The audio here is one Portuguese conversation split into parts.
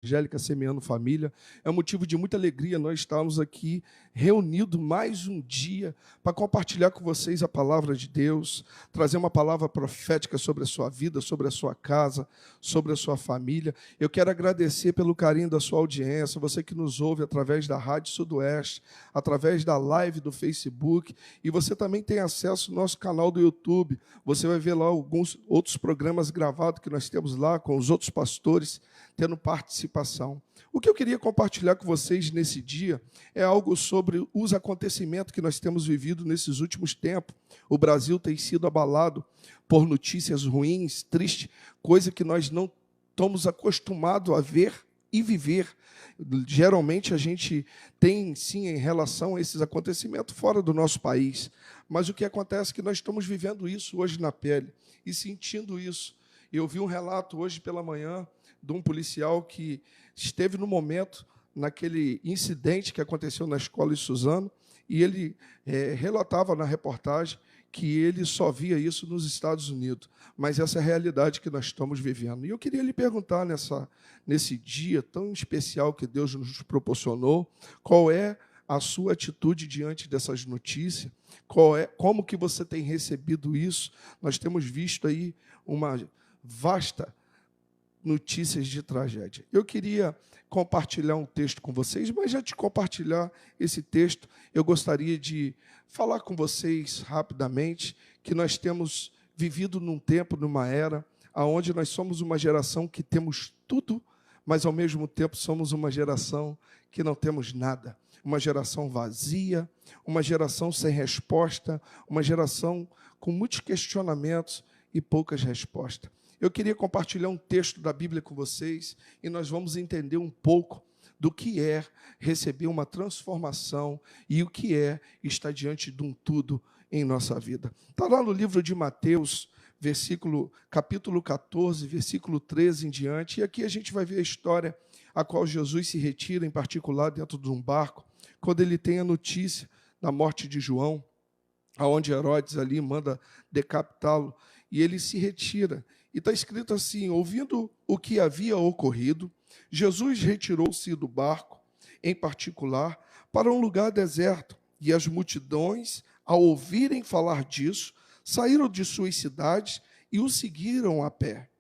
Angélica Semeando Família. É um motivo de muita alegria nós estarmos aqui reunidos mais um dia para compartilhar com vocês a palavra de Deus, trazer uma palavra profética sobre a sua vida, sobre a sua casa, sobre a sua família. Eu quero agradecer pelo carinho da sua audiência, você que nos ouve através da Rádio Sudoeste, através da live do Facebook, e você também tem acesso ao nosso canal do YouTube. Você vai ver lá alguns outros programas gravados que nós temos lá com os outros pastores, tendo participação. O que eu queria compartilhar com vocês nesse dia é algo sobre os acontecimentos que nós temos vivido nesses últimos tempos. O Brasil tem sido abalado por notícias ruins, tristes, coisa que nós não estamos acostumados a ver e viver. Geralmente a gente tem, sim, em relação a esses acontecimentos fora do nosso país. Mas o que acontece é que nós estamos vivendo isso hoje na pele e sentindo isso. Eu vi um relato hoje pela manhã de um policial que esteve no momento, naquele incidente que aconteceu na escola de Suzano, e ele relatava na reportagem que ele só via isso nos Estados Unidos, mas essa é a realidade que nós estamos vivendo. E eu queria lhe perguntar, nesse dia tão especial que Deus nos proporcionou, qual é a sua atitude diante dessas notícias? Como que você tem recebido isso? Nós temos visto aí uma vasta notícias de tragédia. Eu queria compartilhar um texto com vocês, mas já de compartilhar esse texto, eu gostaria de falar com vocês rapidamente que nós temos vivido num tempo, numa era, onde nós somos uma geração que temos tudo, mas ao mesmo tempo somos uma geração que não temos nada. Uma geração vazia, uma geração sem resposta, uma geração com muitos questionamentos e poucas respostas. Eu queria compartilhar um texto da Bíblia com vocês e nós vamos entender um pouco do que é receber uma transformação e o que é estar diante de um tudo em nossa vida. Está lá no livro de Mateus, capítulo 14, versículo 13 em diante, e aqui a gente vai ver a história a qual Jesus se retira, em particular dentro de um barco, quando ele tem a notícia da morte de João, aonde Herodes ali manda decapitá-lo, e ele se retira. E está escrito assim: ouvindo o que havia ocorrido, Jesus retirou-se do barco, em particular, para um lugar deserto, e as multidões, ao ouvirem falar disso, saíram de suas cidades e o seguiram a pé.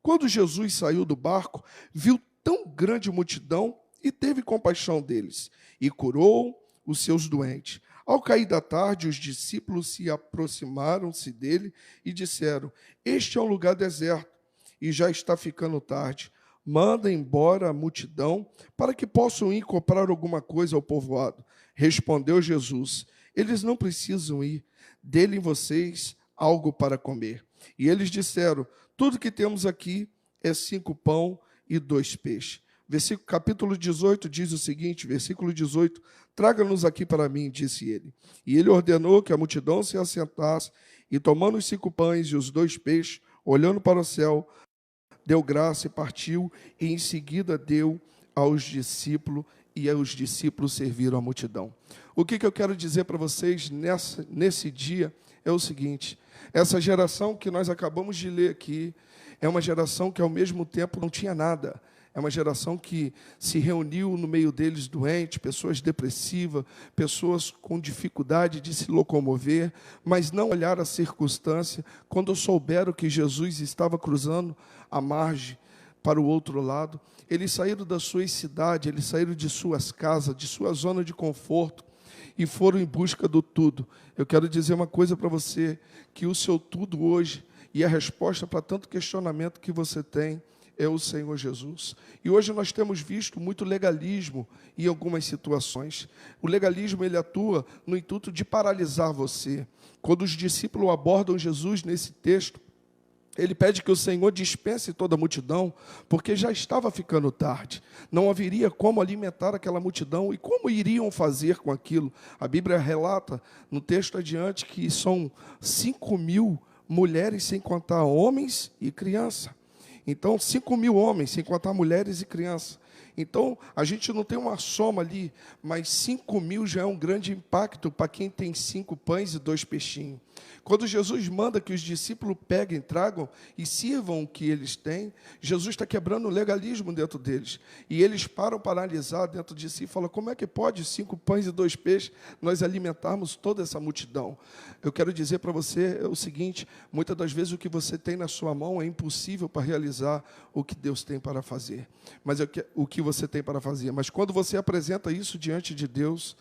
Quando Jesus saiu do barco, viu tão grande multidão e teve compaixão deles, e curou os seus doentes. Ao cair da tarde, os discípulos se aproximaram-se dele e disseram: este é um lugar deserto e já está ficando tarde. Manda embora a multidão para que possam ir comprar alguma coisa ao povoado. Respondeu Jesus: eles não precisam ir, dê-lhe vocês algo para comer. E eles disseram: tudo que temos aqui é 5 pão e 2 peixes. Capítulo 18 diz o seguinte, versículo 18: traga-nos aqui para mim, disse ele. E ele ordenou que a multidão se assentasse, e tomando os 5 pães e os 2 peixes, olhando para o céu, deu graça e partiu, e em seguida deu aos discípulos, e os discípulos serviram a multidão. O que eu quero dizer para vocês nesse dia é o seguinte: essa geração que nós acabamos de ler aqui é uma geração que ao mesmo tempo não tinha nada. É uma geração que se reuniu no meio deles doentes, pessoas depressivas, pessoas com dificuldade de se locomover, mas não olharam a circunstância quando souberam que Jesus estava cruzando a margem para o outro lado. Eles saíram das suas cidades, eles saíram de suas casas, de sua zona de conforto e foram em busca do tudo. Eu quero dizer uma coisa para você, que o seu tudo hoje e a resposta para tanto questionamento que você tem é o Senhor Jesus. E hoje nós temos visto muito legalismo em algumas situações. O legalismo, ele atua no intuito de paralisar você. Quando os discípulos abordam Jesus nesse texto, ele pede que o Senhor dispense toda a multidão, porque já estava ficando tarde. Não haveria como alimentar aquela multidão e como iriam fazer com aquilo. A Bíblia relata no texto adiante que são 5.000 mulheres, sem contar homens e crianças. Então, 5.000 homens, sem contar mulheres e crianças. Então, a gente não tem uma soma ali, mas 5.000 já é um grande impacto para quem tem 5 pães e 2 peixinhos. Quando Jesus manda que os discípulos peguem, tragam e sirvam o que eles têm, Jesus está quebrando o legalismo dentro deles. E eles param para analisar dentro de si e falam, como é que pode 5 pães e 2 peixes nós alimentarmos toda essa multidão? Eu quero dizer para você o seguinte, muitas das vezes o que você tem na sua mão é impossível para realizar o que Deus tem para fazer. Mas o que você tem para fazer. Mas quando você apresenta isso diante de Deus,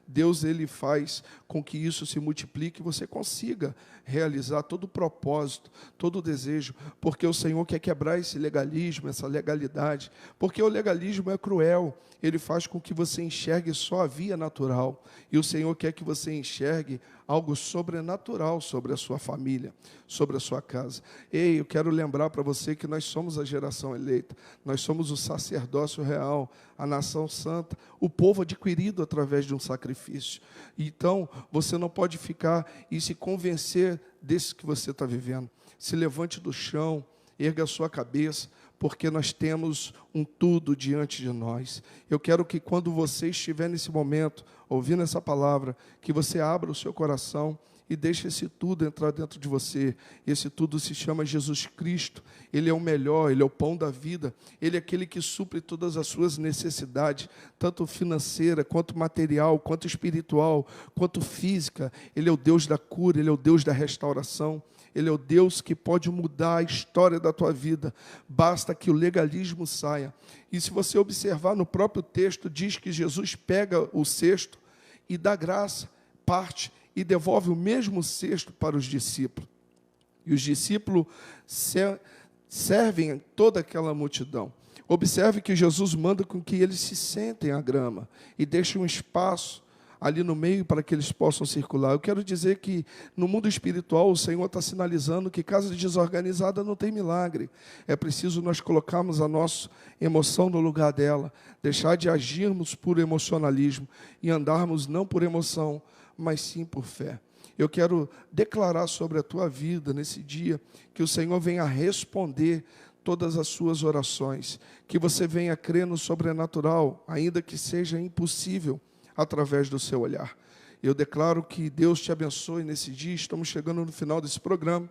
Deus ele faz com que isso se multiplique e você consiga realizar todo o propósito, todo o desejo, porque o Senhor quer quebrar esse legalismo, essa legalidade, porque o legalismo é cruel, ele faz com que você enxergue só a via natural, e o Senhor quer que você enxergue algo sobrenatural sobre a sua família, sobre a sua casa. Ei, eu quero lembrar para você que nós somos a geração eleita, nós somos o sacerdócio real, a nação santa, o povo adquirido através de um sacrifício. Então, você não pode ficar e se convencer desse que você está vivendo. Se levante do chão, erga a sua cabeça, porque nós temos um tudo diante de nós. Eu quero que quando você estiver nesse momento, ouvindo essa palavra, que você abra o seu coração e deixe esse tudo entrar dentro de você. Esse tudo se chama Jesus Cristo. Ele é o melhor, Ele é o pão da vida. Ele é aquele que supre todas as suas necessidades, tanto financeira, quanto material, quanto espiritual, quanto física. Ele é o Deus da cura, Ele é o Deus da restauração. Ele é o Deus que pode mudar a história da tua vida. Basta que o legalismo saia. E se você observar no próprio texto, diz que Jesus pega o cesto e dá graça, parte e devolve o mesmo cesto para os discípulos. E os discípulos servem toda aquela multidão. Observe que Jesus manda com que eles se sentem à grama e deixem um espaço ali no meio para que eles possam circular. Eu quero dizer que no mundo espiritual o Senhor está sinalizando que casa desorganizada não tem milagre. É preciso nós colocarmos a nossa emoção no lugar dela, deixar de agirmos por emocionalismo e andarmos não por emoção, mas sim por fé. Eu quero declarar sobre a tua vida nesse dia que o Senhor venha responder todas as suas orações, que você venha crer no sobrenatural, ainda que seja impossível, através do seu olhar. Eu declaro que Deus te abençoe nesse dia. Estamos chegando no final desse programa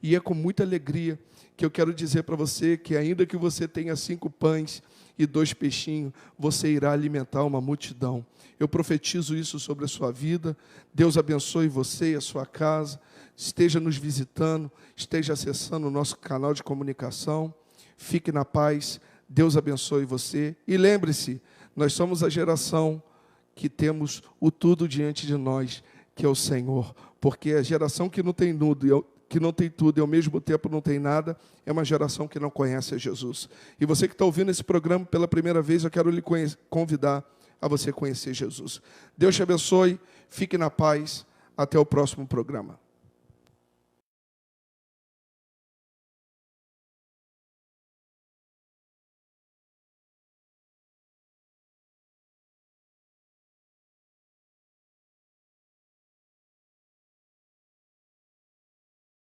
e é com muita alegria que eu quero dizer para você que ainda que você tenha 5 pães e 2 peixinhos, você irá alimentar uma multidão. Eu profetizo isso sobre a sua vida. Deus abençoe você e a sua casa. Esteja nos visitando, esteja acessando o nosso canal de comunicação. Fique na paz. Deus abençoe você. E lembre-se, nós somos a geração que temos o tudo diante de nós, que é o Senhor. Porque a geração que não tem tudo e ao mesmo tempo não tem nada, é uma geração que não conhece a Jesus. E você que está ouvindo esse programa pela primeira vez, eu quero lhe convidar a você conhecer Jesus. Deus te abençoe, fique na paz, até o próximo programa.